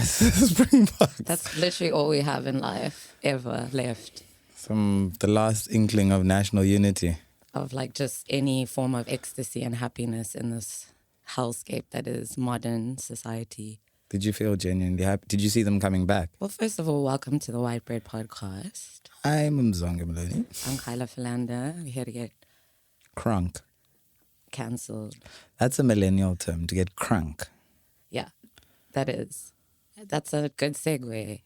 us, Springboks. That's literally all we have in life ever left. The last inkling of national unity. Of like just any form of ecstasy and happiness in this hellscape that is modern society. Did you feel genuinely happy? Did you see them coming back? Well, first of all, welcome to the White Bread Podcast. I'm Mzonke. I'm Kyla Mzonke. We're here to get Crunk. cancelled. That's a millennial term, to get crunk. Yeah, that is. That's a good segue.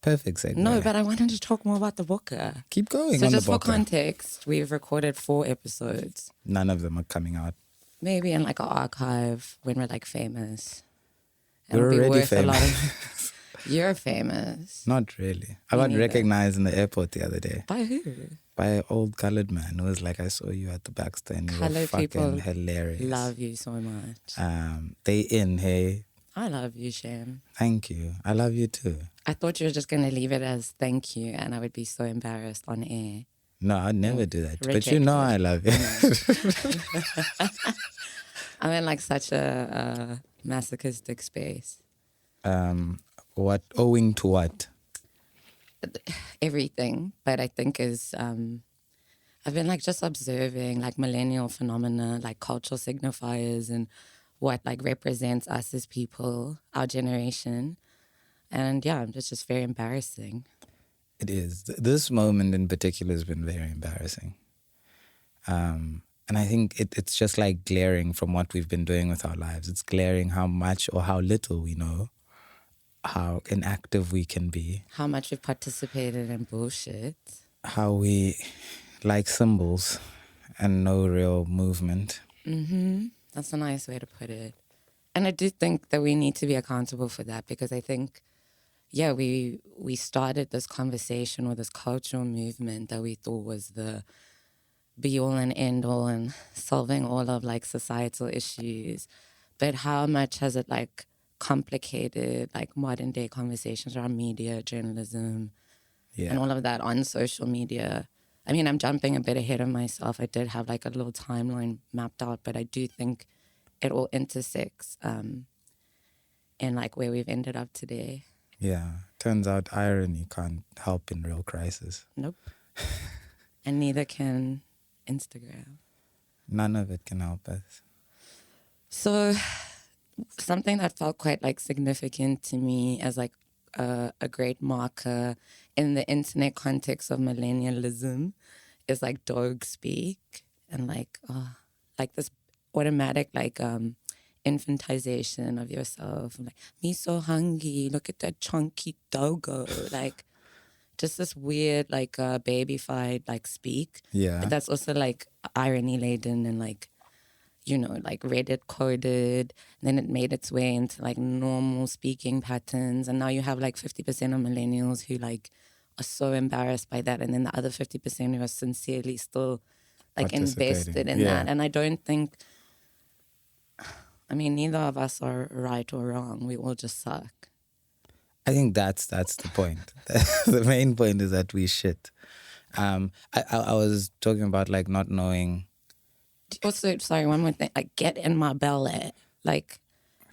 Perfect segue. No, but I wanted to talk more about the booker. Keep going So on just the for Boca. context, we've recorded 4 episodes. None of them are coming out. Maybe in like an archive when we're like famous. We're it'll be already worth a lot famous. of... You're famous. Not really. I Me got neither. recognized in the airport the other day By who? by an old colored man who was like, I saw you at the Baxter and you were Colored people fucking hilarious. Love you so much. They in, hey. I love you, Shem. Thank you. I love you too. I thought you were just going to leave it as thank you and I would be so embarrassed on air. No, I'd never do that. But Rejected. you know I love you. I'm in like such a masochistic space. What? Owing to what? Everything, but I think is I've been like just observing like millennial phenomena, like cultural signifiers and what like represents us as people, our generation. And yeah, it's just very embarrassing. It is. This moment in particular has been very embarrassing. And I think it's just like glaring from what we've been doing with our lives. It's glaring how much or how little we know, how inactive we can be, How much we've participated in bullshit. how we like symbols and no real movement. That's a nice way to put it. And I do think that we need to be accountable for that because I think, yeah, we started this conversation or this cultural movement that we thought was the be-all and end-all and solving all of, like, societal issues. But how much has it, like, complicated, like, modern-day conversations around media, journalism, Yeah. and all of that on social media. I mean, I'm jumping a bit ahead of myself. I did have, like, a little timeline mapped out, but I do think it all intersects in, like, where we've ended up today. Yeah. Turns out irony can't help in real crisis. Nope. And neither can Instagram. None of it can help us. So something that felt quite like significant to me as like a great marker in the internet context of millennialism is like dog speak and like this automatic like infantization of yourself. Like, me so hungry, look at that chunky doggo. Like just this weird like babyfied like speak. Yeah. But that's also like irony laden and like, you know, like Reddit coded. And then it made its way into like normal speaking patterns. And now you have like 50% of millennials who like are so embarrassed by that. And then the other 50% who are sincerely still like invested in that. And I don't think, I mean, neither of us are right or wrong. We all just suck. I think that's the point. The main point is that we shit. I was talking about like not knowing. Also, sorry, one more thing. Like, get in my belly. Like,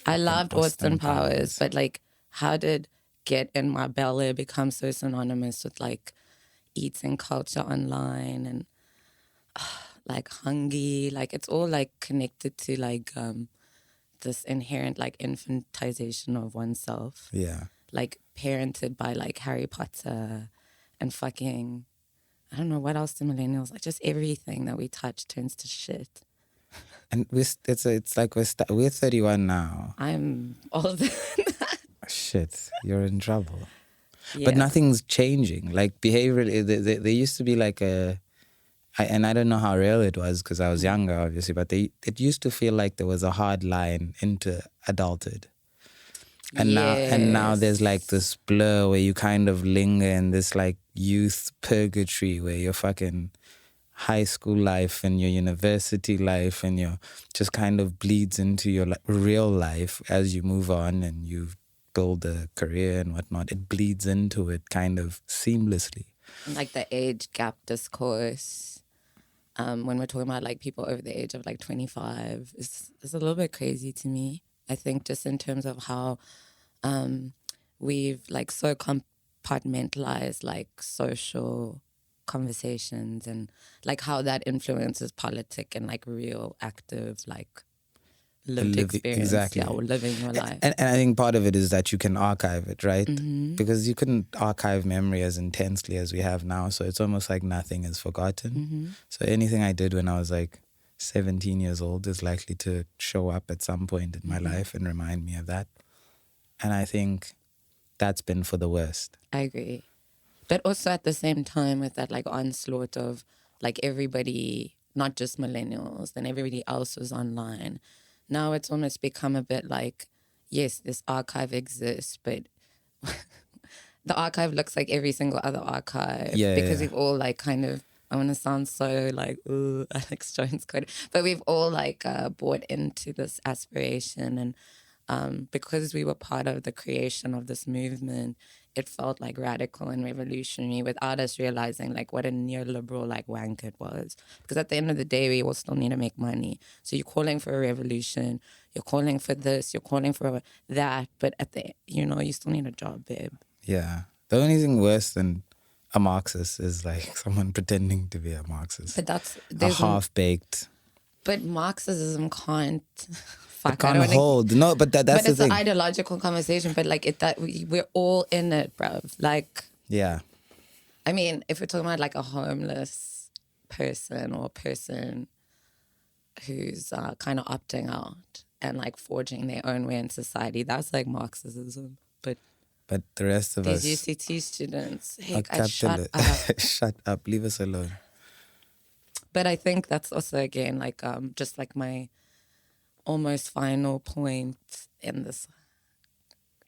I loved Austin Powers, but like, how did get in my belly become so synonymous with like eating culture online and like hungry? Like, it's all like connected to like this inherent like infantization of oneself. Yeah. Like parented by like Harry Potter and fucking, I don't know what else the millennials, like just everything that we touch turns to shit. And it's like we're 31 now. I'm older than that. Shit, you're in trouble. Yeah. But nothing's changing. Like behaviorally, there used to be like and I don't know how real it was because I was younger, obviously, but it used to feel like there was a hard line into adulthood. And now there's like this blur where you kind of linger in this like youth purgatory where your fucking high school life and your university life and your just kind of bleeds into your real life as you move on and you build a career and whatnot. It bleeds into it kind of seamlessly. Like the age gap discourse, when we're talking about like people over the age of like 25, is a little bit crazy to me. I think just in terms of how we've like so compartmentalized like social conversations and like how that influences politic and like real active like lived experience, yeah, exactly. or living your life. And I think part of it is that you can archive it, right? Mm-hmm. Because you couldn't archive memory as intensely as we have now. So it's almost like nothing is forgotten. Mm-hmm. So anything I did when I was like 17 years old is likely to show up at some point in my life and remind me of that. And I think that's been for the worst. I agree. But also at the same time with that like onslaught of like everybody, not just millennials, then everybody else was online. Now it's almost become a bit like, yes, this archive exists, but the archive looks like every single other archive because we've all like kind of, I want to sound so like, ooh, Alex Jones code, but we've all like bought into this aspiration. And because we were part of the creation of this movement, it felt like radical and revolutionary without us realizing like what a neoliberal like wank it was. Because at the end of the day, we all still need to make money. So you're calling for a revolution, you're calling for this, you're calling for that, but at the, you still need a job, babe. Yeah. The only thing worse than a Marxist is like someone pretending to be a Marxist. But that's a half-baked. But Marxism can't. It can't hold. No, but that's but the it's thing. an ideological conversation. But like we're all in it, bruv. Like, yeah. I mean, if we're talking about like a homeless person or a person who's kind of opting out and like forging their own way in society, that's like Marxism. But the rest of us, these UCT students, heck, shut up. Shut up. Leave us alone. But I think that's also again like just like my almost final point in this,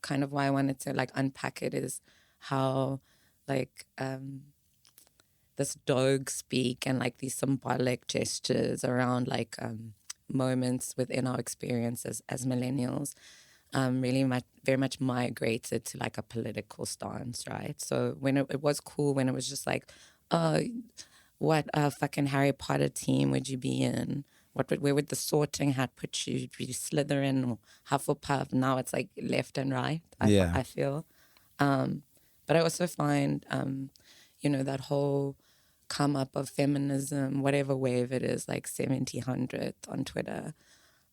kind of why I wanted to like unpack it, is how like this dog speak and like these symbolic gestures around like moments within our experiences as millennials really very much migrated to like a political stance, right? So when it was cool when it was just like, what fucking Harry Potter team would you be in? Where would the sorting hat put you? Would you be Slytherin or Hufflepuff? Now it's like left and right, I feel. But I also find, that whole come up of feminism, whatever wave it is, like 1700 on Twitter,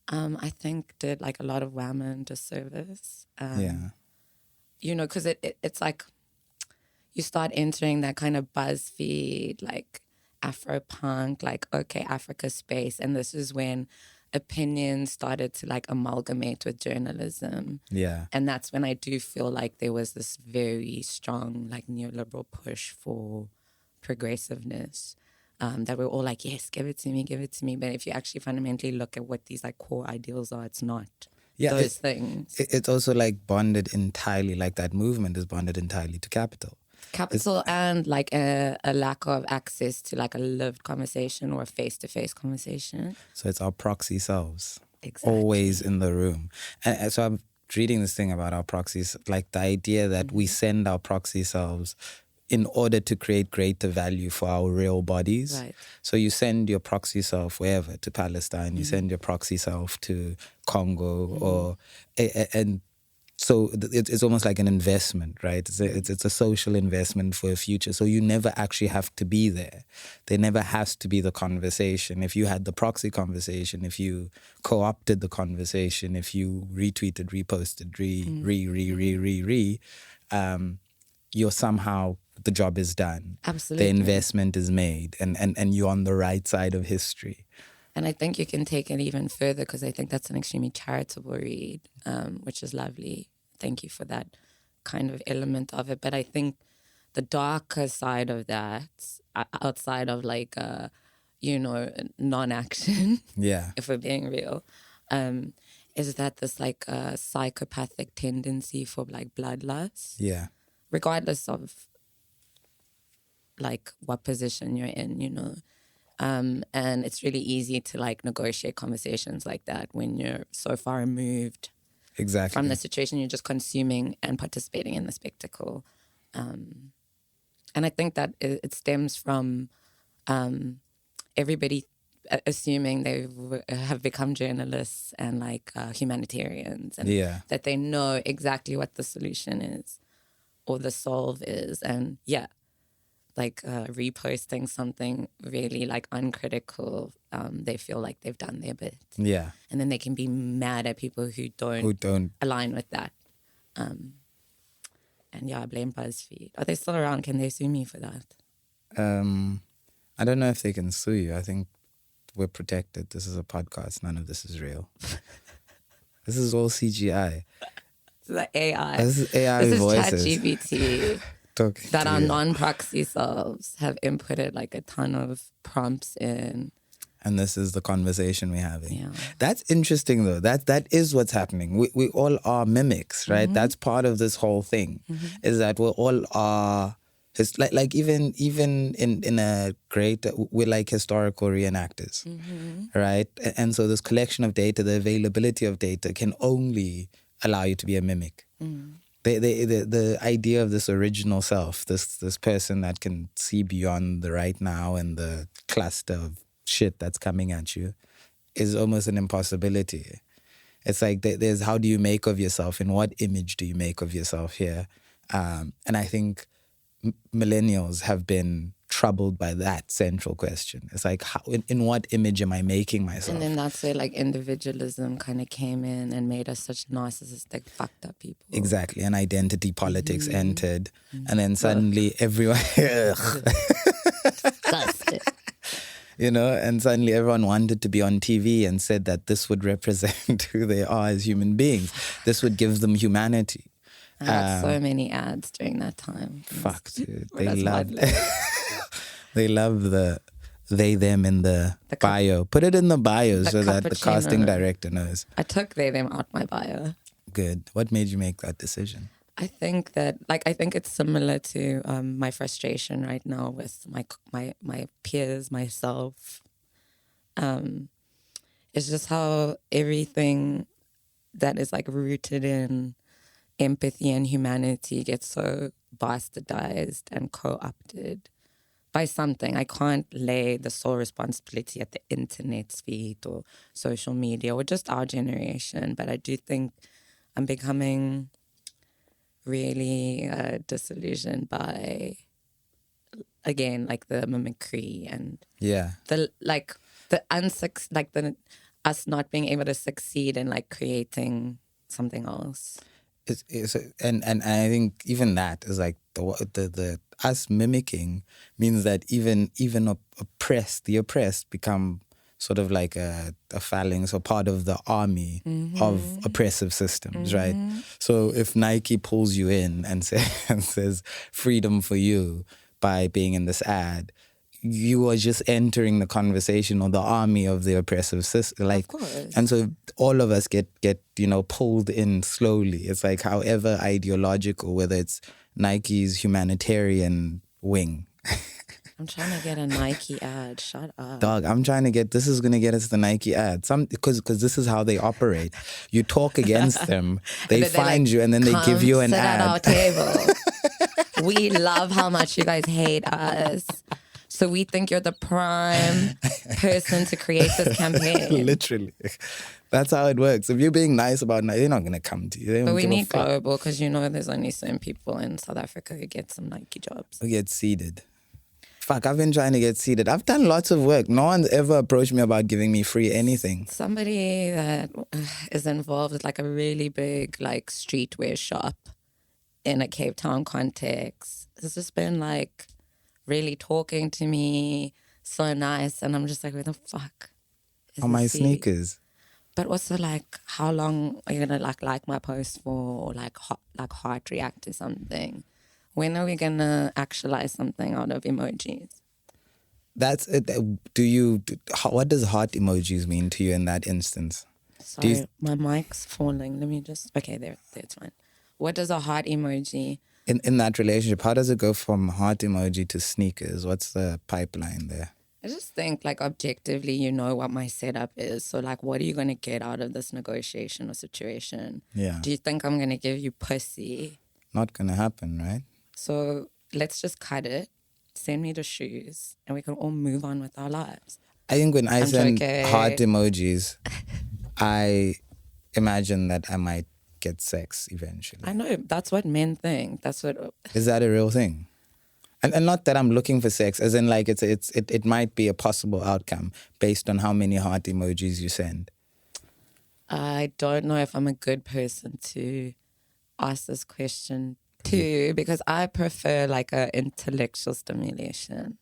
I think did like a lot of women disservice. Because it's like you start entering that kind of BuzzFeed, like Afro-punk, like, okay, Africa space. And this is when opinions started to like amalgamate with journalism. Yeah. And that's when I do feel like there was this very strong like neoliberal push for progressiveness. That we're all like, yes, give it to me. But if you actually fundamentally look at what these like core ideals are, it's not those things. It's also like bonded entirely, like that movement is bonded entirely to capital. And like a lack of access to like a lived conversation or a face-to-face conversation. So it's our proxy selves. Exactly. Always in the room. And so I'm reading this thing about our proxies, like the idea that we send our proxy selves in order to create greater value for our real bodies. Right. So you send your proxy self wherever, to Palestine, you send your proxy self to Congo, and so it's almost like an investment, right? It's a social investment for a future. So you never actually have to be there. There never has to be the conversation. If you had the proxy conversation, if you co-opted the conversation, if you retweeted, reposted, you're somehow, the job is done. Absolutely. The investment is made and you're on the right side of history. And I think you can take it even further because I think that's an extremely charitable read, which is lovely. Thank you for that kind of element of it. But I think the darker side of that, outside of like, non-action, if we're being real, is that this like psychopathic tendency for like bloodlust. Yeah. Regardless of like what position you're in, and it's really easy to like negotiate conversations like that when you're so far removed from the situation. You're just consuming and participating in the spectacle. And I think that it stems from everybody assuming they have become journalists and like humanitarians, and that they know exactly what the solution is or the solve is. And like reposting something really like uncritical, they feel like they've done their bit. Yeah. And then they can be mad at people who don't align with that. And I blame BuzzFeed. Are they still around? Can they sue me for that? I don't know if they can sue you. I think we're protected. This is a podcast. None of this is real. This is all CGI. This is AI. This is AI voices. This is ChatGPT. That our non-proxy selves have inputted like a ton of prompts in. And this is the conversation we're having. Yeah. That's interesting though. That is what's happening. We all are mimics, right? That's part of this whole thing. Is that we all are. It's like even in a great, we're like historical reenactors, right? And so this collection of data, the availability of data can only allow you to be a mimic. The idea of this original self, this person that can see beyond the right now and the cluster of shit that's coming at you, is almost an impossibility. It's like there's how do you make of yourself and what image do you make of yourself here? And I think millennials have been troubled by that central question. It's like, how, in what image am I making myself? And then that's where like individualism kind of came in and made us such narcissistic, fucked up people. Exactly. And identity politics entered. And then suddenly everyone... Disgusted. You know, and suddenly everyone wanted to be on TV and said that this would represent who they are as human beings. This would give them humanity. I got so many ads during that time. Fuck, dude. They love the they, them in the bio. Put it in the bio so that the casting director knows. I took they, them out my bio. Good. What made you make that decision? I think that, I think it's similar to my frustration right now with my peers, myself. It's just how everything that is like rooted in empathy and humanity gets so bastardized and co-opted by something. I can't lay the sole responsibility at the internet's feet or social media or just our generation, but I do think I'm becoming really disillusioned by, again, like the mimicry and the us not being able to succeed in like creating something else. And I think even that is like the us mimicking means that even the oppressed become sort of like a phalanx or part of the army of oppressive systems, right? So if Nike pulls you in and says freedom for you by being in this ad, you are just entering the conversation or the army of the oppressive system. Like, of course. And so all of us get pulled in slowly. It's like however ideological, whether it's Nike's humanitarian wing. I'm trying to get a Nike ad. Shut up. Dog, this is going to get us the Nike ad. Because this is how they operate. You talk against them, they find you, and then they give you an sit ad. At our table. We love how much you guys hate us. So we think you're the prime person to create this campaign. Literally. That's how it works. If you're being nice about Nike, they're not going to come to you. But we need global because there's only certain people in South Africa who get some Nike jobs. Who get seeded. Fuck, I've been trying to get seeded. I've done lots of work. No one's ever approached me about giving me free anything. Somebody that is involved with like a really big like streetwear shop in a Cape Town context has just been like really talking to me, so nice, and I'm just like, where the fuck is on my sneakers? But also, like, how long are you gonna like my post for, or like heart react to something? When are we gonna actualize something out of emojis? That's it. What does heart emojis mean to you in that instance? Sorry, my mic's falling. Let me just. Okay, there, it's fine. What does a heart emoji? In that relationship, how does it go from heart emoji to sneakers? What's the pipeline there? I just think, like, objectively, you know what my setup is. So, like, what are you going to get out of this negotiation or situation? Yeah. Do you think I'm going to give you pussy? Not going to happen, right? So, let's just cut it, send me the shoes, and we can all move on with our lives. I think when I I'm send joking. heart emojis, I imagine that I might get sex eventually. I know, that's what men think. That's what... Is that a real thing? And not that I'm looking for sex, as in like it might be a possible outcome based on how many heart emojis you send. I don't know if I'm a good person to ask this question too, because I prefer like a intellectual stimulation.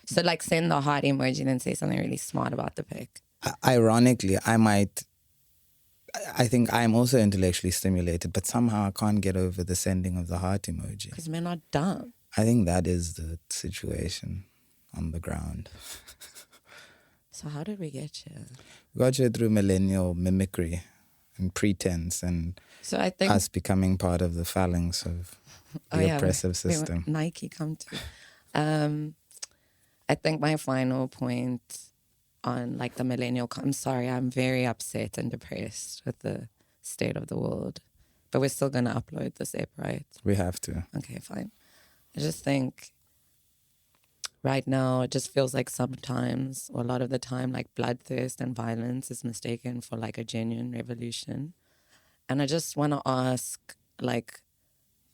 So like send the heart emoji and then say something really smart about the pic. Ironically, I think I'm also intellectually stimulated, but somehow I can't get over the sending of the heart emoji. Because men are dumb. I think that is the situation on the ground. So how did we get here? We got you through millennial mimicry and pretense and So I think us becoming part of the phalanx of the oppressive system. Nike come to. I think my final point on like the millennial, I'm sorry, I'm very upset and depressed with the state of the world. But we're still going to upload this app, right? We have to. Okay, fine. I just think right now it just feels like sometimes, or a lot of the time, like bloodthirst and violence is mistaken for like a genuine revolution. And I just want to ask like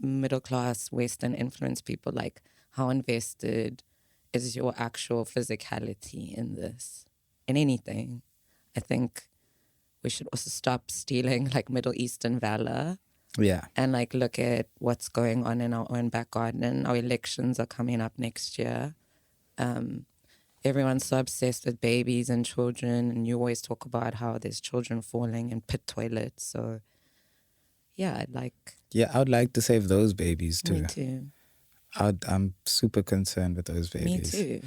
middle-class Western influence people, like how invested is your actual physicality in this, in anything? I think we should also stop stealing like Middle Eastern valor. Yeah. And like look at what's going on in our own back garden. Our elections are coming up next year. Everyone's so obsessed with babies and children, and you always talk about how there's children falling in pit toilets. So yeah, I would like to save those babies too. Me too. I'm super concerned with those babies. Me too.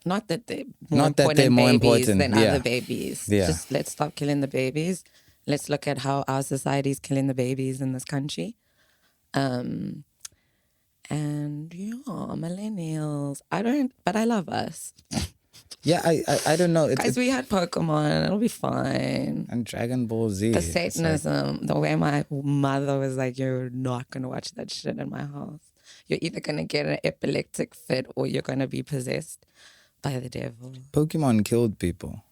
Not that they're more babies important than yeah. other babies. Yeah. Just let's stop killing the babies. Let's look at how our society is killing the babies in this country. And yeah, millennials. But I love us. Yeah, I don't know. Guys, we had Pokemon. It'll be fine. And Dragon Ball Z. The Satanism, the way my mother was like, you're not going to watch that shit in my house. You're either going to get an epileptic fit or you're going to be possessed by the devil. Pokemon killed people.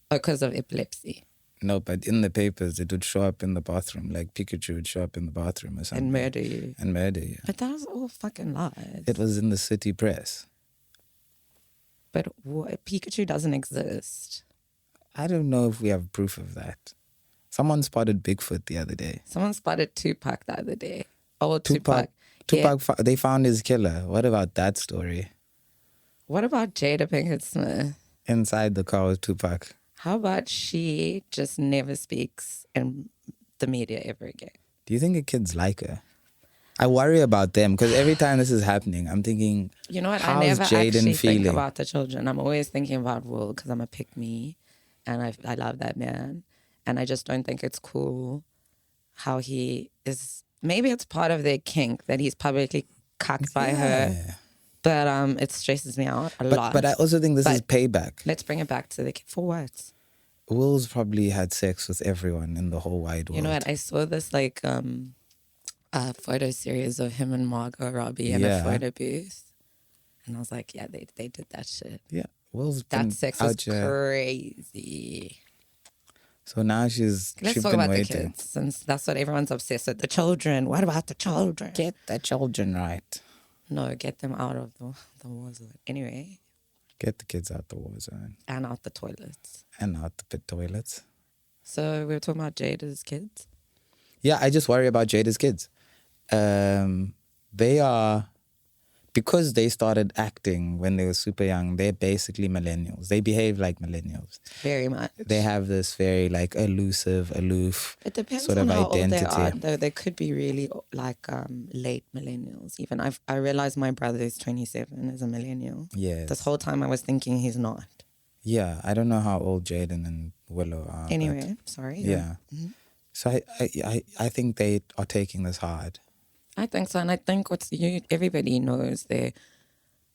Because of epilepsy. No, but in the papers, it would show up in the bathroom. Like Pikachu would show up in the bathroom or something. And murder you. But that was all fucking lies. It was in the city press. But Pikachu doesn't exist. I don't know if we have proof of that. Someone spotted Bigfoot the other day. Someone spotted Tupac the other day. Oh, Tupac, they found his killer. What about that story? What about Jada Pinkett Smith? Inside the car with Tupac. How about she just never speaks in the media ever again? Do you think the kids like her? I worry about them because every time this is happening, I'm thinking, you know what? How's I never Jaden actually feeling? think about the children. I'm always thinking about Will because I'm a pick-me and I love that man. And I just don't think it's cool how he is. Maybe it's part of their kink that he's publicly cucked by her. But it stresses me out a lot. But I also think this is payback. Let's bring it back to the kid. For what? Will's probably had sex with everyone in the whole wide world. You know what? I saw this like photo series of him and Margot Robbie in a photo booth. And I was like, yeah, they did that shit. Yeah. Will's that sex was crazy. So now let's talk about the kids, since that's what everyone's obsessed with. The children. What about the children? Get the children right. No, get them out of the war zone. Anyway. Get the kids out the war zone. And out the toilets. And out the pit toilets. So we were talking about Jada's kids? Yeah, I just worry about Jada's kids. They are... Because they started acting when they were super young, they're basically millennials. They behave like millennials. Very much. They have this very like elusive, aloof it depends sort on of how identity. old they are, though. They could be really like late millennials. Even I realized my brother is 27 as a millennial. Yes. This whole time I was thinking he's not. Yeah, I don't know how old Jaden and Willow are. Anyway, sorry. Yeah. Mm-hmm. So I think they are taking this hard. I think so, and I think everybody knows the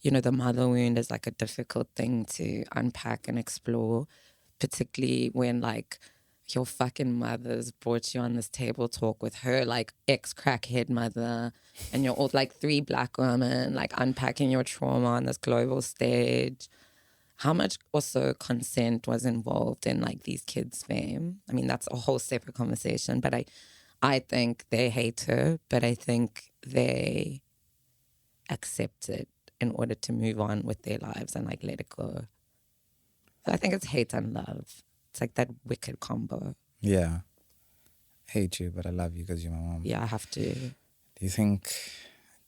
mother wound is like a difficult thing to unpack and explore, particularly when like your fucking mother's brought you on this table talk with her like ex-crackhead mother, and you're all like three black women like unpacking your trauma on this global stage. how much also consent was involved in like these kids' fame. I mean, that's a whole separate conversation, but I think they hate her, but I think they accept it in order to move on with their lives and like let it go. So I think it's hate and love. It's like that wicked combo. Yeah. Hate you, but I love you because you're my mom. Yeah, I have to. Do you think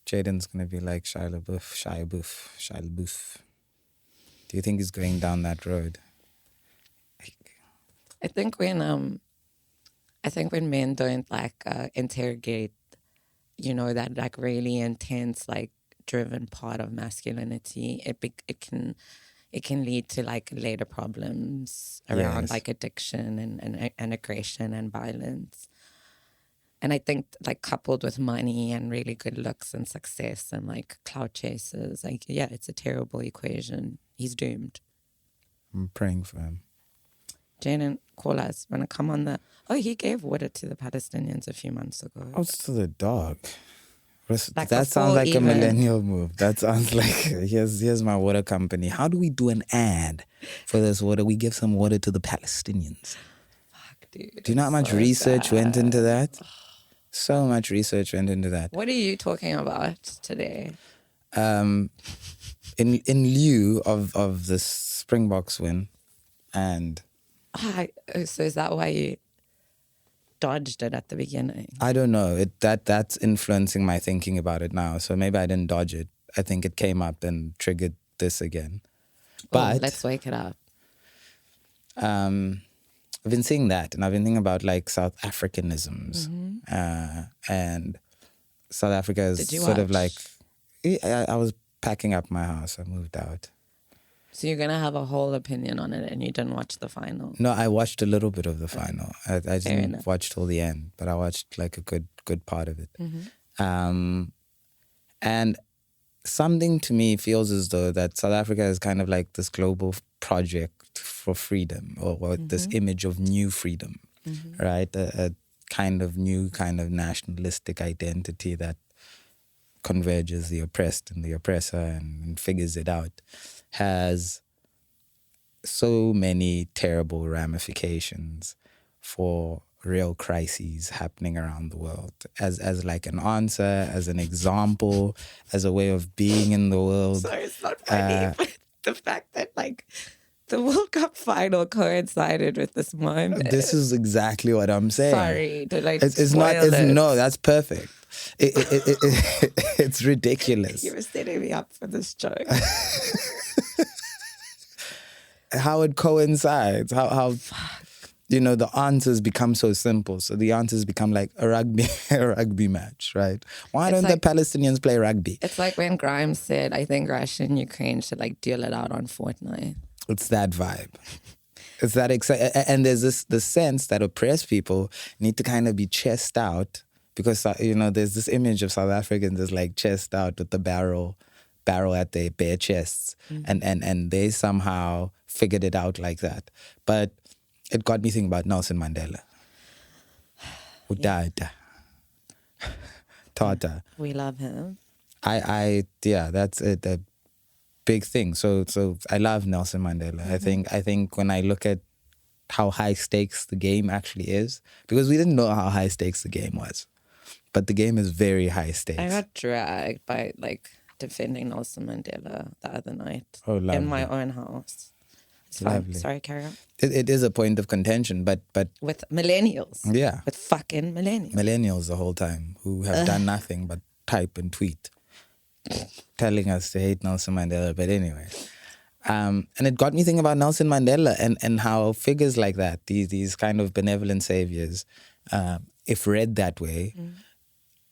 Jaden's going to be like Shia LaBeouf? Do you think he's going down that road? I think when men don't like interrogate, you know, that like really intense, like driven part of masculinity, it can lead to like later problems around Yes. like addiction and aggression and violence. And I think like coupled with money and really good looks and success and like clout chasers, like, yeah, it's a terrible equation. He's doomed. I'm praying for him. Jaden, call us. Want to come on the... Oh, he gave water to the Palestinians a few months ago. Oh, it's to the dog. Like that sounds before like even- a millennial move. That sounds like, here's my water company. How do we do an ad for this water? We give some water to the Palestinians. Fuck, dude. Do you know how much so research went sad. into that? So much research went into that. What are you talking about today? In lieu of the Springboks win, and So is that why you dodged it at the beginning? I don't know, that's influencing my thinking about it now. So maybe I didn't dodge it. I think it came up and triggered this again. But let's wake it up. I've been seeing that, and I've been thinking about like South Africanisms, and South Africa is Did you sort of watch? like. I was packing up my house. I moved out. So you're going to have a whole opinion on it and you didn't watch the final? No, I watched a little bit of the final. I didn't enough. watch till the end, but I watched like a good part of it. And something to me feels as though that South Africa is kind of like this global project for freedom, or this image of new freedom, right? A kind of new kind of nationalistic identity that converges the oppressed and the oppressor and figures it out, has so many terrible ramifications for real crises happening around the world, as like an answer, as an example, as a way of being in the world. Sorry, it's not funny, but the fact that like the World Cup final coincided with this moment. This is exactly what I'm saying. Sorry, did I It's not. spoil it? No, that's perfect. It's ridiculous. You were setting me up for this joke. How it coincides. How you know, the answers become so simple. So the answers become like a rugby match, right? Why don't like- the Palestinians play rugby? It's like when Grimes said, I think Russia and Ukraine should like deal it out on Fortnite. It's that vibe. It's that and there's this sense that oppressed people need to kind of be chest out, because you know there's this image of South Africans as like chest out with the barrel at their bare chests, and they somehow figured it out like that. But it got me thinking about Nelson Mandela, who died. Tata. We love him. Yeah, that's it. A big thing. So I love Nelson Mandela. I think when I look at how high stakes the game actually is, because we didn't know how high stakes the game was, but the game is very high stakes. I got dragged by like defending Nelson Mandela the other night Oh, lovely. in my own house. It's fine. Lovely. Sorry, carry on. It is a point of contention, but With millennials. yeah, With fucking millennials. millennials the whole time who have done nothing but type and tweet, telling us to hate Nelson Mandela. But anyway, and it got me thinking about Nelson Mandela and how figures like that, these kind of benevolent saviors, if read that way,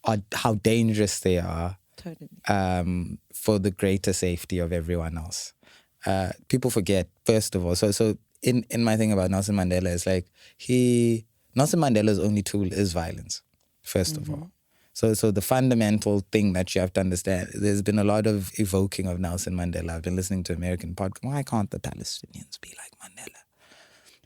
are how dangerous they are Totally. for the greater safety of everyone else. People forget, first of all. So in my thing about Nelson Mandela is like Nelson Mandela's only tool is violence, first of all. So the fundamental thing that you have to understand, there's been a lot of evoking of Nelson Mandela. I've been listening to American podcasts. Why can't the Palestinians be like Mandela?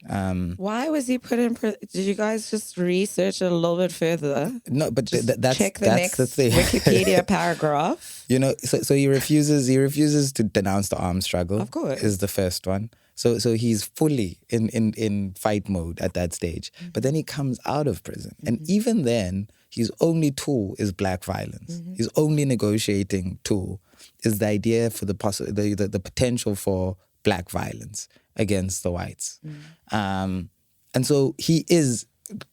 Why was he put in prison? Did you guys just research it a little bit further? No, but Just that's check the that's next the thing. Wikipedia paragraph. You know, so he refuses to denounce the armed struggle. Of course. Is the first one. So he's fully in fight mode at that stage. But then he comes out of prison, and even then, his only tool is black violence. His only negotiating tool is the idea for the potential for black violence against the whites. And so he is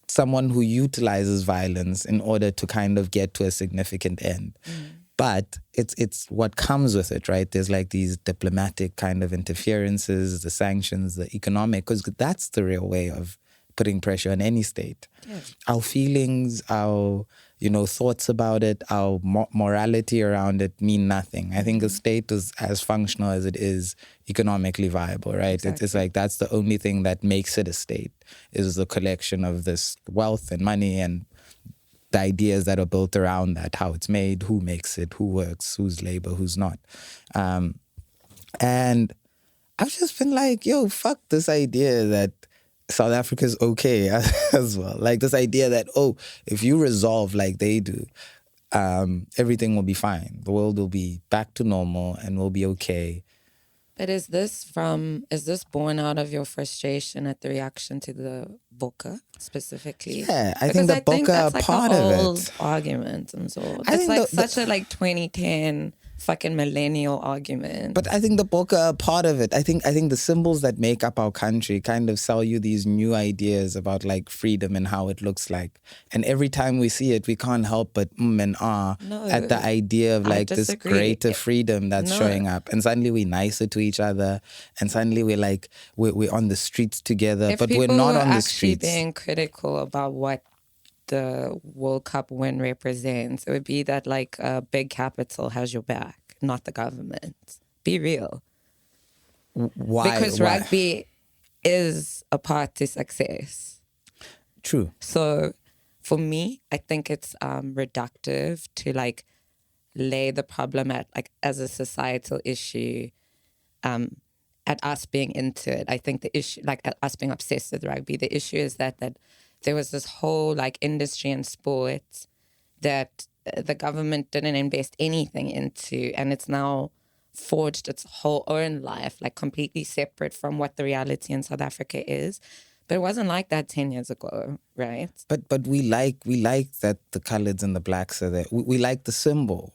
someone who utilizes violence in order to kind of get to a significant end. But it's what comes with it, right? There's like these diplomatic kind of interferences, the sanctions, the economic, because that's the real way of putting pressure on any state. Yeah. Our feelings, our thoughts about it, our morality around it mean nothing. I think a state is as functional as it is economically viable, right? Exactly. It's like that's the only thing that makes it a state is the collection of this wealth and money and the ideas that are built around that, how it's made, who makes it, who works, who's labor, who's not. And I've just been like, yo, fuck this idea that South Africa's okay as well. Like this idea that, if you resolve like they do, everything will be fine. The world will be back to normal and we'll be okay. But is this born out of your frustration at the reaction to the Boka specifically? Yeah, I think the Boka are part of it. Old argument and so. It's like such a 2010 fucking millennial argument. But I think the Boka are part of it. I think the symbols that make up our country kind of sell you these new ideas about like freedom and how it looks like. And every time we see it, we can't help but and at the idea of like this greater freedom that's showing up. And suddenly we're nicer to each other. And suddenly we're on the streets together. But we're not on the streets. Being critical about what the World Cup win represents, it would be that like a big capital has your back, not the government. Be real. Why? Because rugby is a part to success. True. So for me, I think it's reductive to like lay the problem at like as a societal issue at us being into it. I think the issue, like at us being obsessed with rugby, the issue is that there was this whole like industry in sports that the government didn't invest anything into, and it's now forged its whole own life, like completely separate from what the reality in South Africa is. But it wasn't like that 10 years ago, right? But we like that the colours and the blacks are there. We like the symbol.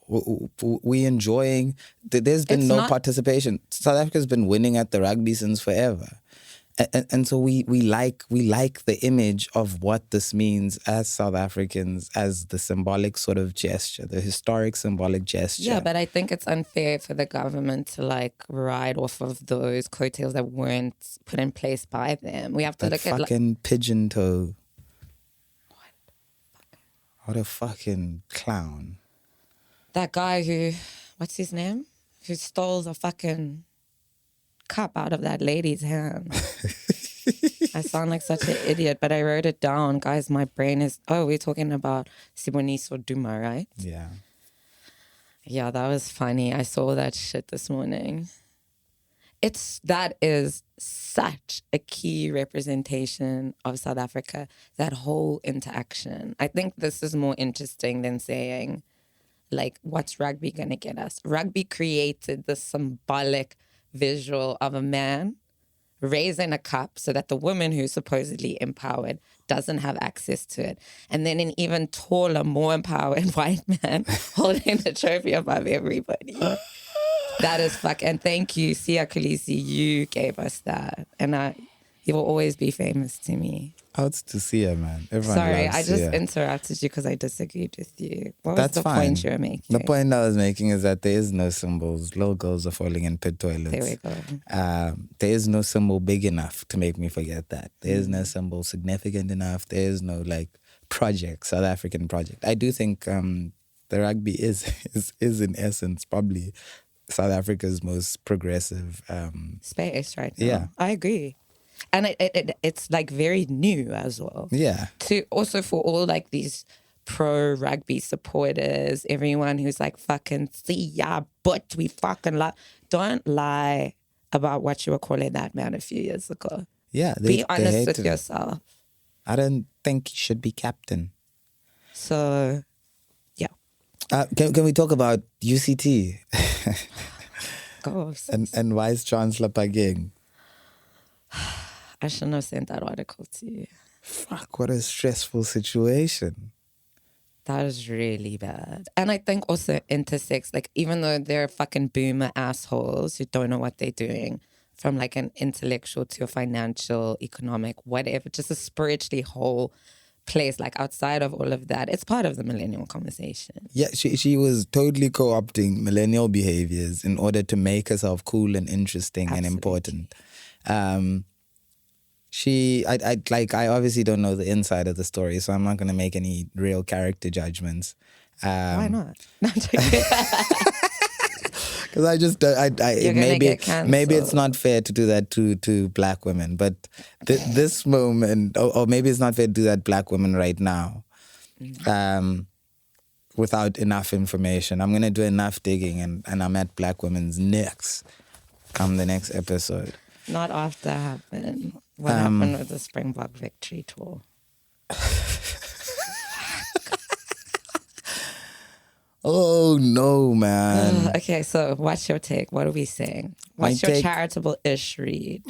We enjoying. There's been no participation. South Africa's been winning at the rugby since forever. And so we like the image of what this means as South Africans, as the symbolic sort of gesture, the historic symbolic gesture. Yeah, but I think it's unfair for the government to like ride off of those coattails that weren't put in place by them. We have to look at fucking pigeon toe. What a fucking clown. That guy who, what's his name? Who stole the fucking cup out of that lady's hand. I sound like such an idiot, but I wrote it down. Guys, my brain is... Oh, we're talking about Siboniso Duma, right? Yeah. Yeah, that was funny. I saw that shit this morning. That is such a key representation of South Africa, that whole interaction. I think this is more interesting than saying, like, what's rugby going to get us? Rugby created the symbolic visual of a man raising a cup so that the woman who's supposedly empowered doesn't have access to it. And then an even taller, more empowered white man holding the trophy above everybody. That is and thank you, Sia Khaleesi, you gave us that. And you will always be famous to me. Outs to Sia, man. Everyone Sorry, loves I just Sia. interrupted you because I disagreed with you. What That's was the fine. point you were making? The point I was making is that there is no symbols. Little girls are falling in pit toilets. There we go. There is no symbol big enough to make me forget that. There is no symbol significant enough. There is no like project, South African project. I do think the rugby is in essence probably South Africa's most progressive space right now. Yeah. I agree. And it's like very new as well. Yeah. Also for all like these pro rugby supporters, everyone who's like fucking but we fucking lie. Don't lie about what you were calling that man a few years ago. Yeah, Be they honest hated with him. yourself. I don't think he should be captain. So, yeah. Can we talk about UCT Go. and Vice Chancellor Pageng? I shouldn't have sent that article to you. Fuck, what a stressful situation. That is really bad. And I think also intersex, like, even though they're fucking boomer assholes who don't know what they're doing, from like an intellectual to a financial, economic, whatever, just a spiritually whole place, like outside of all of that, it's part of the millennial conversation. Yeah, she was totally co-opting millennial behaviors in order to make herself cool and interesting and important. I obviously don't know the inside of the story, so I'm not going to make any real character judgments. Why not? Because maybe it's not fair to do that to black women, but this moment, or maybe it's not fair to do that black women right now, without enough information. I'm gonna do enough digging, and I'm at black women's necks come the next episode. Not after happened. What happened with the Springbok victory tour? Oh no, man. Okay, so what's your take? What are we saying? What's your charitable-ish read?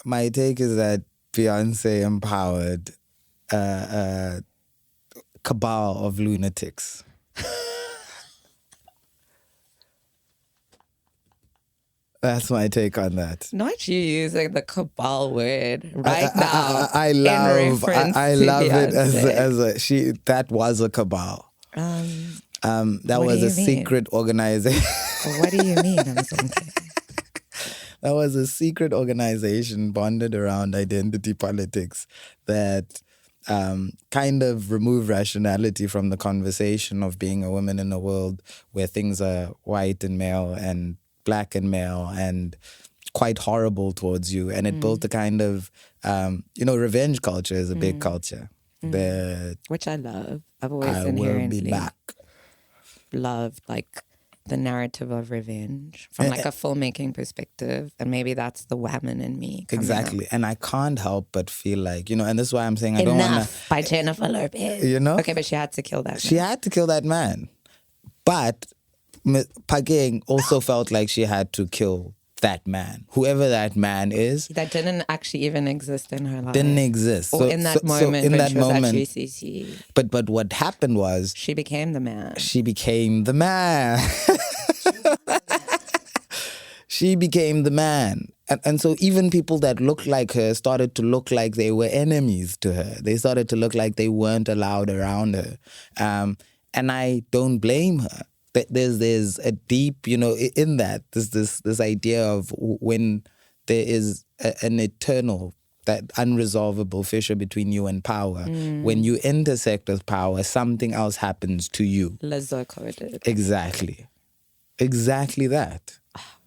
My take is that Beyonce empowered a cabal of lunatics. That's my take on that. Not you using the cabal word right now. I love it as that was a cabal. That was a secret organization. What do you mean, Mzonke? That was a secret organization bonded around identity politics that kind of removed rationality from the conversation of being a woman in a world where things are white and male and black and male and quite horrible towards you. And it built a kind of, revenge culture is a big culture. Which I love. I've always inherently will be back. Loved like the narrative of revenge from like a filmmaking perspective, and maybe that's the woman in me. Exactly, and I can't help but feel like, and this is why I'm saying I don't want to. By Jennifer Lopez. Okay, but she had to kill that man. She had to kill that man, but Pageng also felt like she had to kill that man, whoever that man is. That didn't actually even exist in her life. Didn't exist. Or in that moment when she was at UCT. But what happened was... She became the man. She became the man. She became the man. And so even people that looked like her started to look like they were enemies to her. They started to look like they weren't allowed around her. And I don't blame her. There's a deep, in that, there's this idea of when there is an eternal, that unresolvable fissure between you and power. When you intersect with power, something else happens to you. Lizzo coded. Exactly that.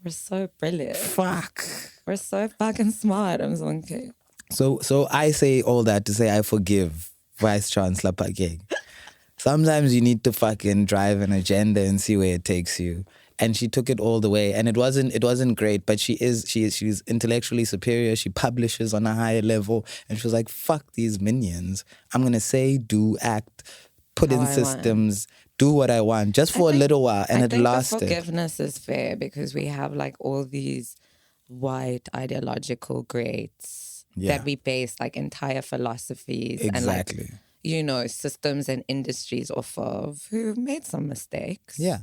We're so brilliant. Fuck. We're so fucking smart, Mzonke. So I say all that to say I forgive Vice Chancellor Pageng. Sometimes you need to fucking drive an agenda and see where it takes you. And she took it all the way. And it wasn't great, but she's intellectually superior. She publishes on a higher level. And she was like, fuck these minions. I'm going to say, do, act, put in systems, do what I want, just for a little while. And it lasted. The forgiveness is fair because we have like all these white ideological greats that we base like entire philosophies and like, systems and industries off of, who made some mistakes. Yeah.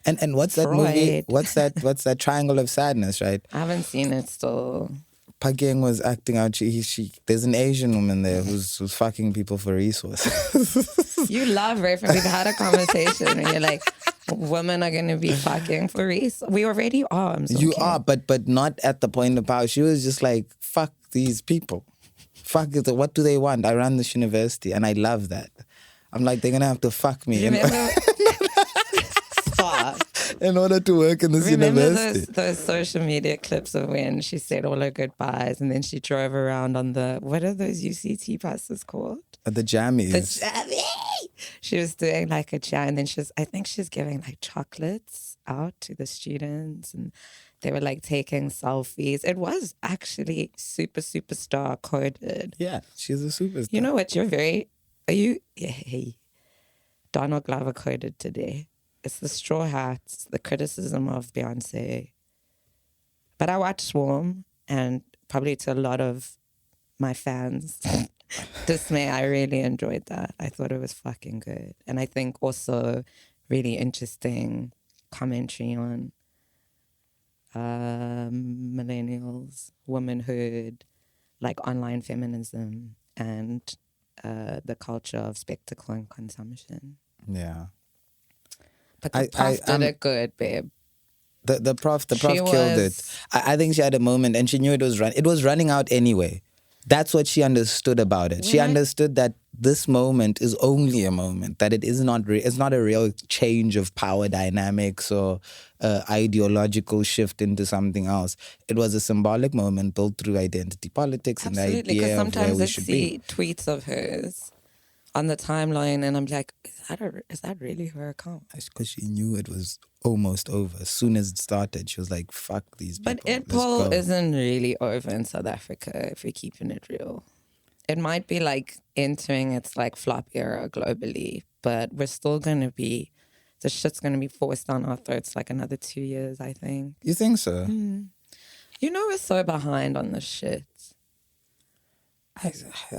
And what's that movie? What's that Triangle of Sadness, right? I haven't seen it still. Pageng was acting out. There's an Asian woman there who's fucking people for resources. You love reference. We've had a conversation and you're like, women are going to be fucking for resources. We already are. You are, but not at the point of power. She was just like, fuck these people. Fuck it. What do they want? I run this university and I love that. I'm like, they're going to have to fuck me. In order to work in this university. Those social media clips of when she said all her goodbyes and then she drove around on the, what are those UCT buses called? The jammies. The jammy! She was doing like a jam and then I think she's giving like chocolates out to the students and They were like taking selfies. It was actually superstar coded. Yeah, she's a superstar. You know what? Are you? Yeah, hey, Donald Glover coded today. It's the straw hats, the criticism of Beyonce. But I watched Swarm, and probably to a lot of my fans' dismay, I really enjoyed that. I thought it was fucking good. And I think also really interesting commentary on millennials, womanhood, like online feminism, and the culture of spectacle and consumption. Yeah. But the prof did it good, babe. The prof killed it. I think she had a moment, and she knew it was running out anyway. That's what she understood about it. She understood that this moment is only a moment, that it is not it's not a real change of power dynamics or ideological shift into something else. It was a symbolic moment built through identity politics. Absolutely, and the idea of where we should be. Sometimes I see tweets of hers on the timeline, and I'm like, is that really her account? It's because she knew it was almost over. As soon as it started, she was like, fuck these people. But Idpol isn't really over in South Africa, if we're keeping it real. It might be like entering its like flop era globally, but we're still going to be, the shit's going to be forced down our throats like another 2 years, I think. You think so? You know, we're so behind on this shit. I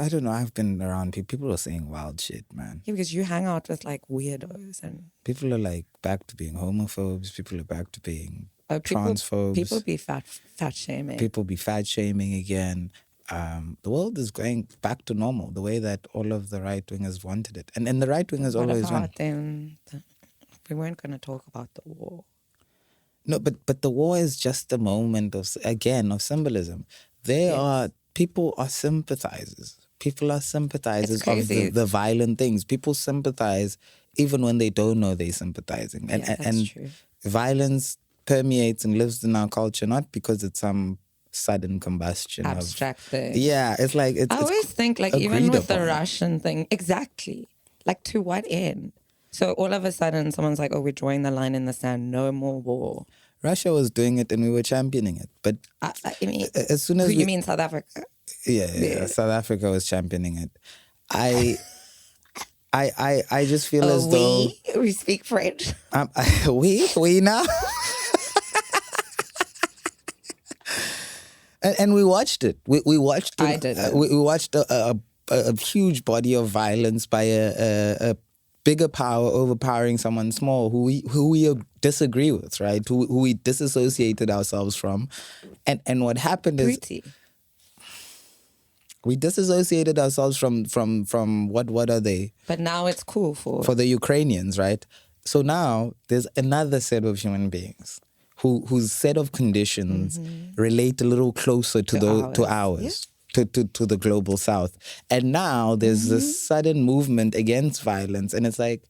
don't know. I've been around people. People are saying wild shit, man. Yeah, because you hang out with like weirdos and people are like back to being homophobes. People are back to being transphobes. People be fat shaming. People be fat shaming again. The world is going back to normal, the way that all of the right wingers wanted it, and the right wingers always want. Then we weren't going to talk about the war. No, but the war is just a moment of symbolism. People are sympathizers. People are sympathizers of the violent things. People sympathize even when they don't know they're sympathizing. And true. Violence permeates and lives in our culture, not because it's some sudden combustion. Abstract thing. Yeah, it's like... I always think, like, even with the Russian thing, exactly. Like, to what end? So all of a sudden, someone's like, oh, we're drawing the line in the sand. No more war. Russia was doing it and we were championing it. But I mean, as soon as you mean South Africa? Yeah, South Africa was championing it. I just feel as though... We speak French. We now? and we watched it. We watched it. I did. We watched a huge body of violence by a bigger power overpowering someone small who we disagree with, right? Who we disassociated ourselves from. And what happened is... We disassociated ourselves from what are they? But now it's cool for the Ukrainians, right? So now there's another set of human beings whose set of conditions relate a little closer to ours. Yeah. To the global south. And now there's this sudden movement against violence. And it's like,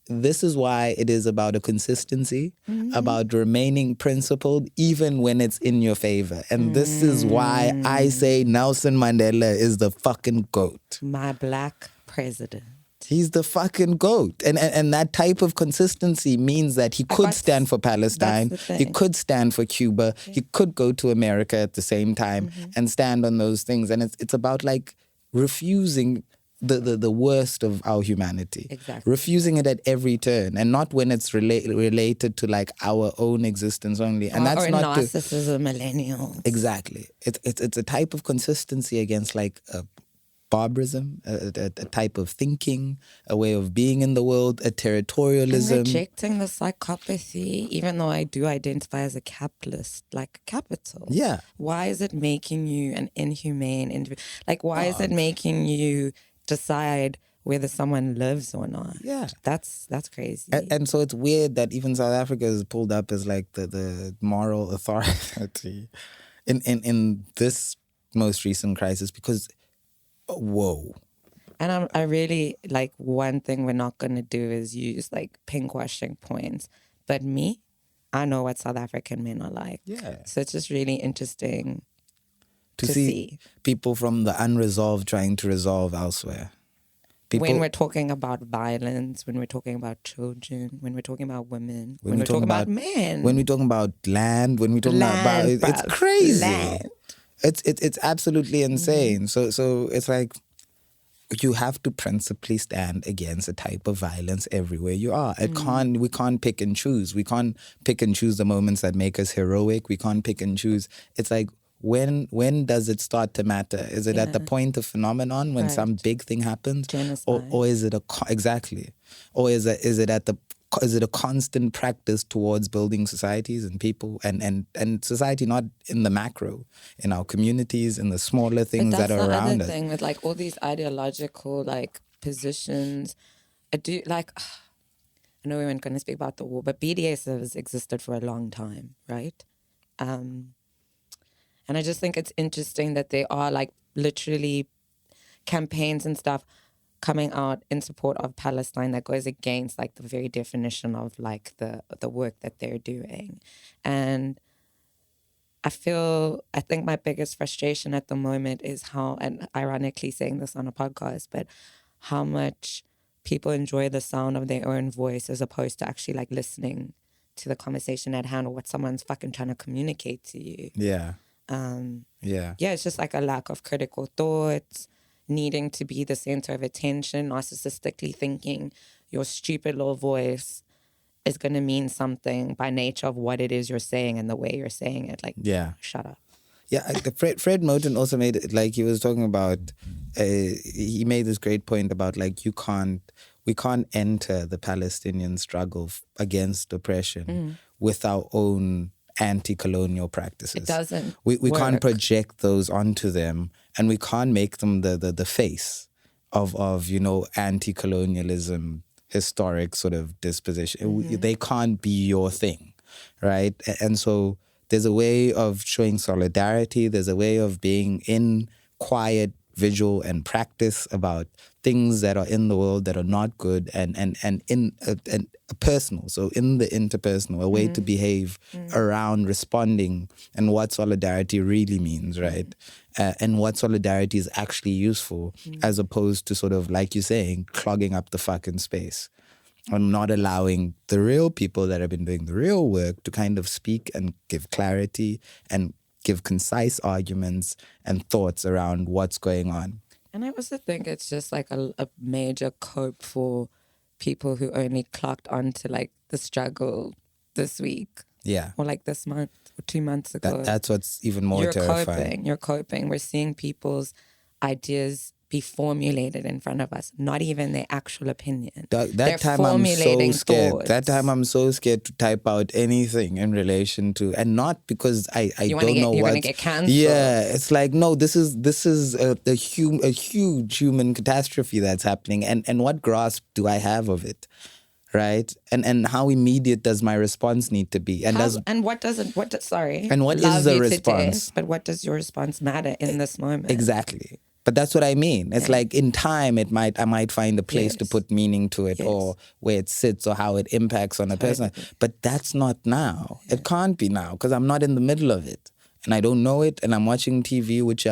this is why it is about a consistency, about remaining principled, even when it's in your favor. And this is why I say Nelson Mandela is the fucking GOAT. My black president. He's the fucking GOAT. And that type of consistency means that he could stand for Palestine. He could stand for Cuba. Yeah. He could go to America at the same time and stand on those things. And it's about like refusing the worst of our humanity. Exactly. Refusing it at every turn, and not when it's related to like our own existence only. And that's not narcissism, millennials. Exactly. It's a type of consistency against like barbarism, a type of thinking, a way of being in the world, a territorialism. And rejecting the psychopathy, even though I do identify as a capitalist, like capital. Yeah. Why is it making you an inhumane individual? Like, why is it making you decide whether someone lives or not? Yeah. That's crazy. And so it's weird that even South Africa is pulled up as like the moral authority in this most recent crisis because, whoa. And I really, like, one thing we're not going to do is use like pinkwashing points. But me, I know what South African men are like. Yeah. So it's just really interesting to see people from the unresolved trying to resolve elsewhere. when we're talking about violence, when we're talking about children, when we're talking about women, when we're talking talking about men, when we're talking about land, when we're talking about it's bruv, crazy. land. It's absolutely insane. So it's like you have to principally stand against a type of violence everywhere you are. We can't pick and choose. We can't pick and choose the moments that make us heroic. We can't pick and choose. It's like when does it start to matter? Is it at the point of phenomenon when some big thing happens, or is it exactly, or is it at the is it a constant practice towards building societies and people and society, not in the macro, in our communities, in the smaller things that are around us? That's the other thing with like all these ideological like positions. I do like. I know we weren't going to speak about the war, but BDS has existed for a long time, right? And I just think it's interesting that there are like literally campaigns and stuff coming out in support of Palestine that goes against like the very definition of like the work that they're doing. And I think my biggest frustration at the moment is how, and ironically saying this on a podcast, but how much people enjoy the sound of their own voice as opposed to actually like listening to the conversation at hand or what someone's fucking trying to communicate to you. Yeah. Yeah, it's just like a lack of critical thought, needing to be the center of attention, narcissistically thinking your stupid little voice is going to mean something by nature of what it is you're saying and the way you're saying it. Like, shut up. Yeah, Fred Moten also made it, like he was talking about, he made this great point about like we can't enter the Palestinian struggle against oppression with our own anti-colonial practices. It doesn't We work. can't project those onto them, and we can't make them the face of anti-colonialism historic sort of disposition. They can't be your thing, right? And so there's a way of showing solidarity. There's a way of being in quiet vigil and practice about things that are in the world that are not good, and in a personal, so in the interpersonal, a way to behave around responding and what solidarity really means, right? And what solidarity is actually useful, as opposed to sort of, like you're saying, clogging up the fucking space. And not allowing the real people that have been doing the real work to kind of speak and give clarity and give concise arguments and thoughts around what's going on. And I also think it's just like a major cope for people who only clocked onto like the struggle this week. Yeah. Or like this month or 2 months ago. That's what's even more terrifying. You're coping. We're seeing people's ideas be formulated in front of us, not even their actual opinion. That time I'm so scared. Thoughts. That time I'm so scared to type out anything in relation to, and not because I don't know what. You're gonna get canceled. Yeah, it's like, no, this is a huge human catastrophe that's happening, and what grasp do I have of it? Right, and how immediate does my response need to be? And what is the response? But what does your response matter in this moment? Exactly. But that's what I mean. It's like in time, I might find a place to put meaning to it, or where it sits, or how it impacts on a person. But that's not now. It can't be now, because I'm not in the middle of it, and I don't know it. And I'm watching TV, which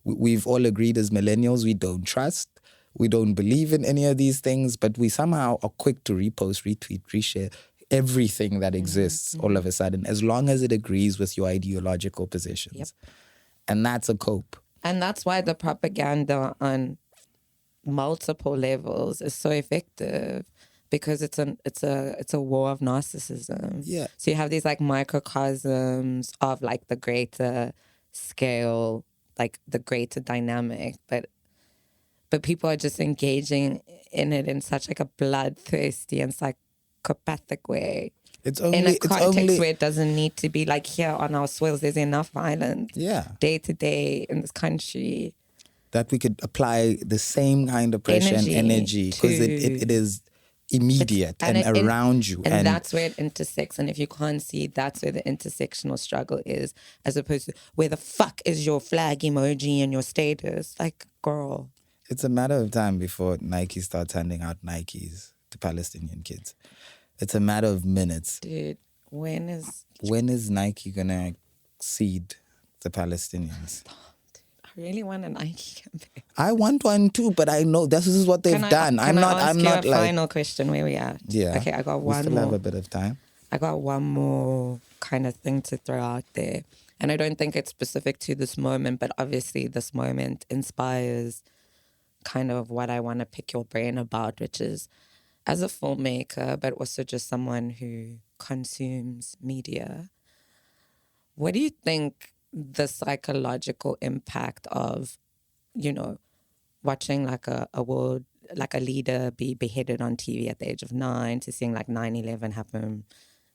we've all agreed as millennials we don't trust. We don't believe in any of these things, but we somehow are quick to repost, retweet, reshare everything that exists all of a sudden, as long as it agrees with your ideological positions. Yep. And that's a cope. And that's why the propaganda on multiple levels is so effective, because it's a war of narcissism. Yeah. So you have these like microcosms of like the greater scale, like the greater dynamic, but people are just engaging in it in such like a bloodthirsty and psychopathic way. It's only in a context where it doesn't need to be like, here on our soils there's enough violence day to day in this country that we could apply the same kind of pressure and energy, because it is immediate and around you. And that's where it intersects. And if you can't see, that's where the intersectional struggle is, as opposed to where the fuck is your flag emoji and your status. Like, girl. It's a matter of time before Nike starts handing out Nikes to Palestinian kids. It's a matter of minutes. Dude, when is Nike gonna cede the Palestinians? Stop, dude. I really want a Nike campaign. I want one too, but I know this is what they've done. Can I ask I'm you not a like final question where we at? yeah. Okay, I got We one still have more. a bit of time. I got one more kind of thing to throw out there. And I don't think it's specific to this moment, but obviously this moment inspires kind of what I want to pick your brain about, which is as a filmmaker, but also just someone who consumes media. What do you think the psychological impact of, you know, watching like a world, like a leader be beheaded on TV at the age of 9 to seeing like 9/11 happen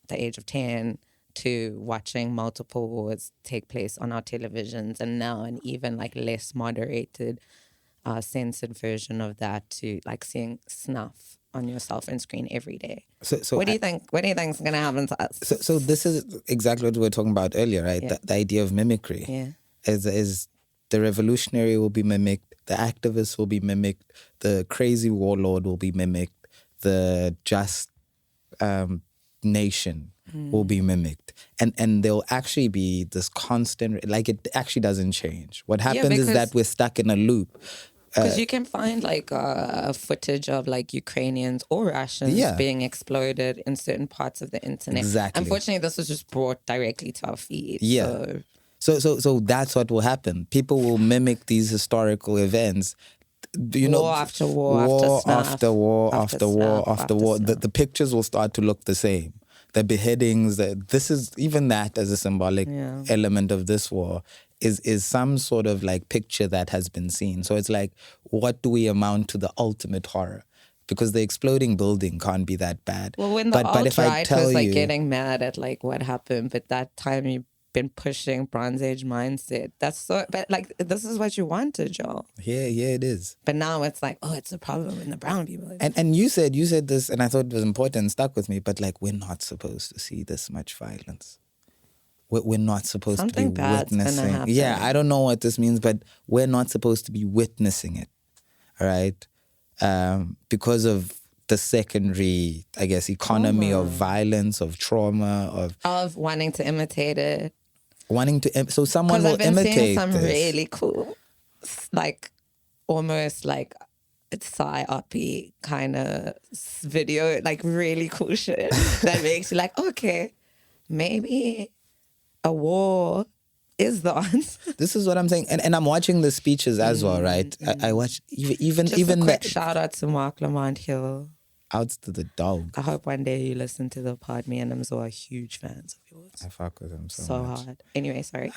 at the age of 10 to watching multiple wars take place on our televisions and now an even like less moderated, censored version of that to like seeing snuff on your cell phone screen every day. So What do you think? What do you think is going to happen to us? So this is exactly what we were talking about earlier, right? Yeah. The idea of mimicry. Yeah. Is the revolutionary will be mimicked, the activist will be mimicked, the crazy warlord will be mimicked, the just nation will be mimicked. And there'll actually be this constant, like it actually doesn't change. What happens is that we're stuck in a loop. Because you can find like footage of like Ukrainians or Russians being exploded in certain parts of the internet. Exactly. Unfortunately, this was just brought directly to our feed. Yeah. So that's what will happen. People will mimic these historical events. War after war after war. The pictures will start to look the same. The beheadings, this is even that as a symbolic element of this war is some sort of like picture that has been seen. So it's like, what do we amount to the ultimate horror? Because the exploding building can't be that bad. Well, when the alt-right was like getting mad at like what happened, but that time you've been pushing Bronze Age mindset. That's so, but like this is what you wanted, y'all. Yeah, it is. But now it's like, oh, it's a problem in the brown people. And you said this, and I thought it was important and stuck with me. But like, we're not supposed to see this much violence. We're not supposed to be witnessing. Yeah, I don't know what this means, but we're not supposed to be witnessing it. All right, because of the secondary, I guess, economy of violence, of trauma, of wanting to imitate it. So someone will imitate. Because I've been seeing some really cool, like almost like psyop-y kind of video, like really cool shit that makes you like, okay, maybe a war is the answer. This is what I'm saying, and I'm watching the speeches as well, right? I watch even a quick shout out to Mark Lamont Hill. Outs to the dog. I hope one day you listen to the pod. Me and Mzo are huge fans of yours. I fuck with him so much. Hard. Anyway, sorry.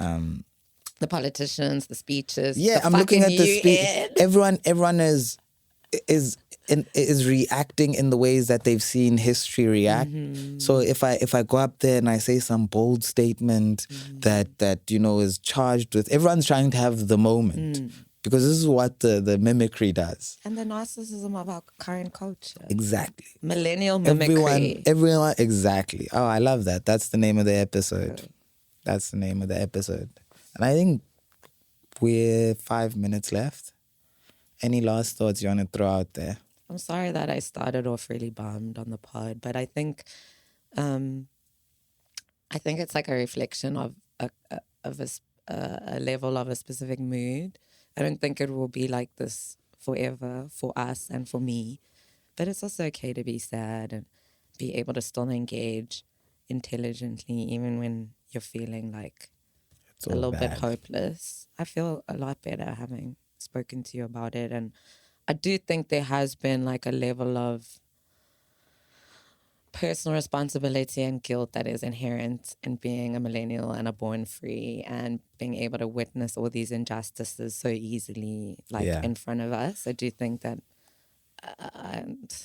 The politicians, the speeches. Yeah, I'm looking at the speech. Everyone is reacting in the ways that they've seen history react. Mm-hmm. So if I go up there and I say some bold statement that is charged with, everyone's trying to have the moment. Because this is what the mimicry does. And the narcissism of our current culture. Exactly. Millennial mimicry. Everyone, exactly. Oh, I love that. That's the name of the episode. That's the name of the episode. And I think we're 5 minutes left. Any last thoughts you want to throw out there? I'm sorry that I started off really bummed on the pod, but I think it's like a reflection of a level of a specific mood. I don't think it will be like this forever for us and for me. But it's also okay to be sad and be able to still engage intelligently even when you're feeling like a little bit hopeless. I feel a lot better having spoken to you about it. And I do think there has been like a level of personal responsibility and guilt that is inherent in being a millennial and a born free and being able to witness all these injustices so easily in front of us. I do think that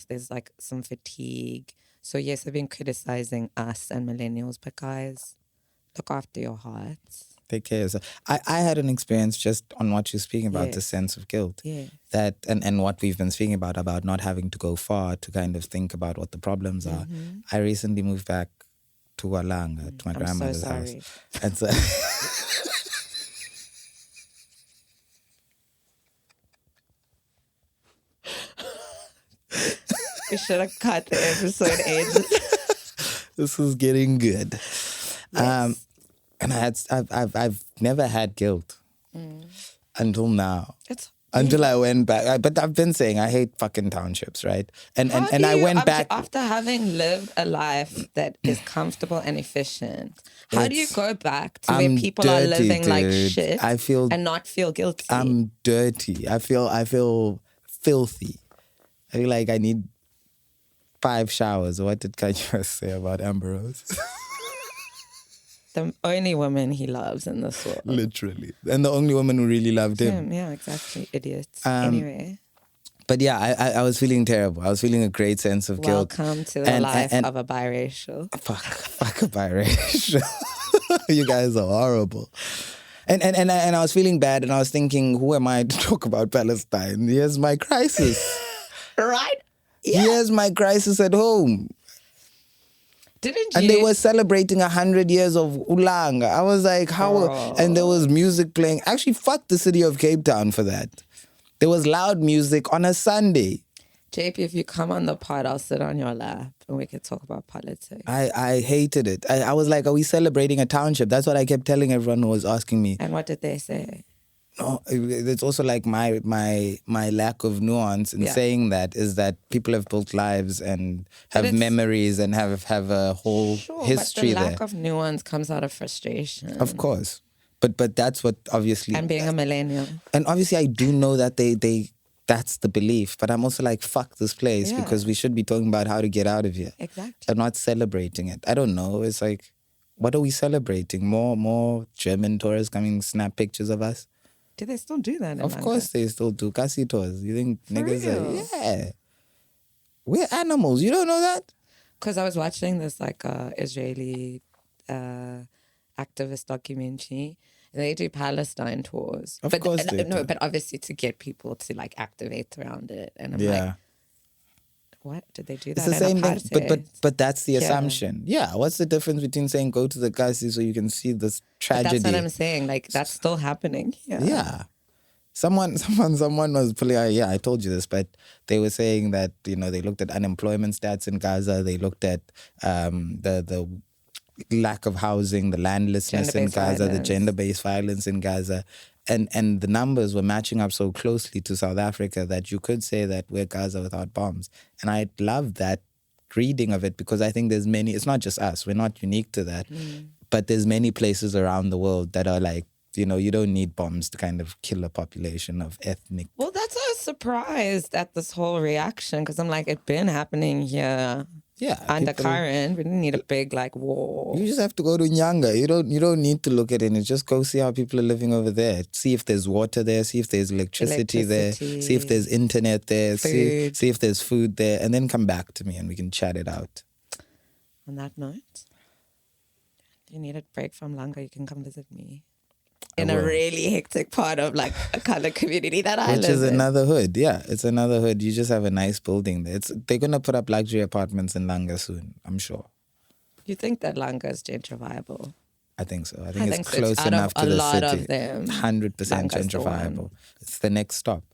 there's like some fatigue. So yes, I've been criticizing us and millennials, but guys, look after your hearts. Take care of yourself. I had an experience just on what you're speaking about, the sense of guilt. Yes. That and what we've been speaking about not having to go far to kind of think about what the problems are. I recently moved back to Walanga, to my grandmother's house. And so we should have cut the episode ages. This is getting good. Yes. And I've never had guilt. until now. It's Until I went back. But I've been saying I hate fucking townships, right? And I went back. After having lived a life that is comfortable and efficient, how do you go back to where people are living like shit and not feel guilty? I'm dirty. I feel filthy. I feel like I need 5 showers. What did Kanye say about Amber Rose? The only woman he loves in this world. Literally. And the only woman who really loved him. Yeah, exactly. Idiots. Anyway. But yeah, I was feeling terrible. I was feeling a great sense of guilt. Welcome to the life of a biracial. Fuck a biracial. You guys are horrible. And I was feeling bad and I was thinking, who am I to talk about Palestine? Here's my crisis. Right? Yeah. Here's my crisis at home. Didn't you? And they were celebrating 100 years of Ulanga. I was like, how? And there was music playing. Actually, fuck the city of Cape Town for that. There was loud music on a Sunday. JP, if you come on the pod, I'll sit on your lap and we could talk about politics. I hated it. I was like, are we celebrating a township? That's what I kept telling everyone who was asking me. And what did they say? No, it's also like my lack of nuance in saying that is that people have built lives and have memories and have a whole history but the there. lack of nuance comes out of frustration. Of course. But that's what obviously... And being a millennial. And obviously I do know that they that's the belief. But I'm also like, fuck this place because we should be talking about how to get out of here. Exactly. I'm not celebrating it. I don't know. It's like, what are we celebrating? More German tourists coming snap pictures of us? Do they still do that? Of course they still do. Kasi tours. You think For niggas real? are... Yeah. We're animals. You don't know that? Because I was watching this like Israeli activist documentary. They do Palestine tours. Of course they do. No, but obviously to get people to like activate around it. And I'm like, what? Did they do that? It's the same thing. But that's the assumption. Yeah. What's the difference between saying go to the Kasi so you can see this tragedy? But that's what I'm saying. Like that's still happening. Yeah. Someone was pulling out, I told you this, but they were saying that, they looked at unemployment stats in Gaza. They looked at the lack of housing, the landlessness in Gaza, the gender-based violence in Gaza. And the numbers were matching up so closely to South Africa that you could say that we're Gaza without bombs. And I love that reading of it because I think there's many, it's not just us, we're not unique to that, but there's many places around the world that are like, you don't need bombs to kind of kill a population of ethnic. Well, that's why I was surprised at this whole reaction because I'm like, it's been happening here. Yeah. Undercurrent. We didn't need a big like war. You just have to go to Nyanga. You don't need to look at it. Just go see how people are living over there. See if there's water there. See if there's electricity there. See if there's internet there. See if there's food there. And then come back to me and we can chat it out. On that note, if you need a break from Langa, you can come visit me. In a really hectic part of like a color community that I live in. Which is another hood. Yeah, it's another hood. You just have a nice building there. They're going to put up luxury apartments in Langa soon, I'm sure. You think that Langa is gentrifiable? I think so. I think it's close enough to the city. 100% gentrifiable. It's the next stop.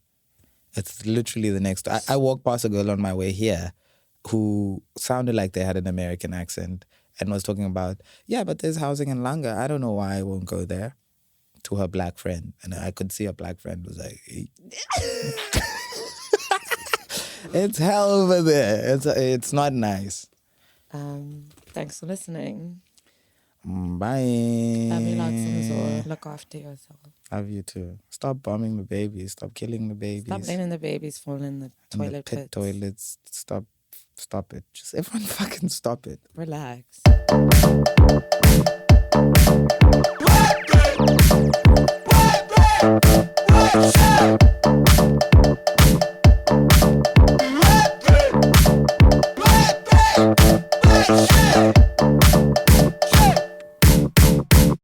It's literally the next stop. I walked past a girl on my way here who sounded like they had an American accent and was talking about, but there's housing in Langa. I don't know why I won't go there. To her black friend. And I could see her black friend was like, hey. It's hell over there. It's not nice. Thanks for listening. Bye. Love you lots and look after yourself. Love you too. Stop bombing the babies. Stop killing the babies. Stop letting the babies fall in the toilet pits. Toilets. Stop it. Just everyone fucking stop it. Relax.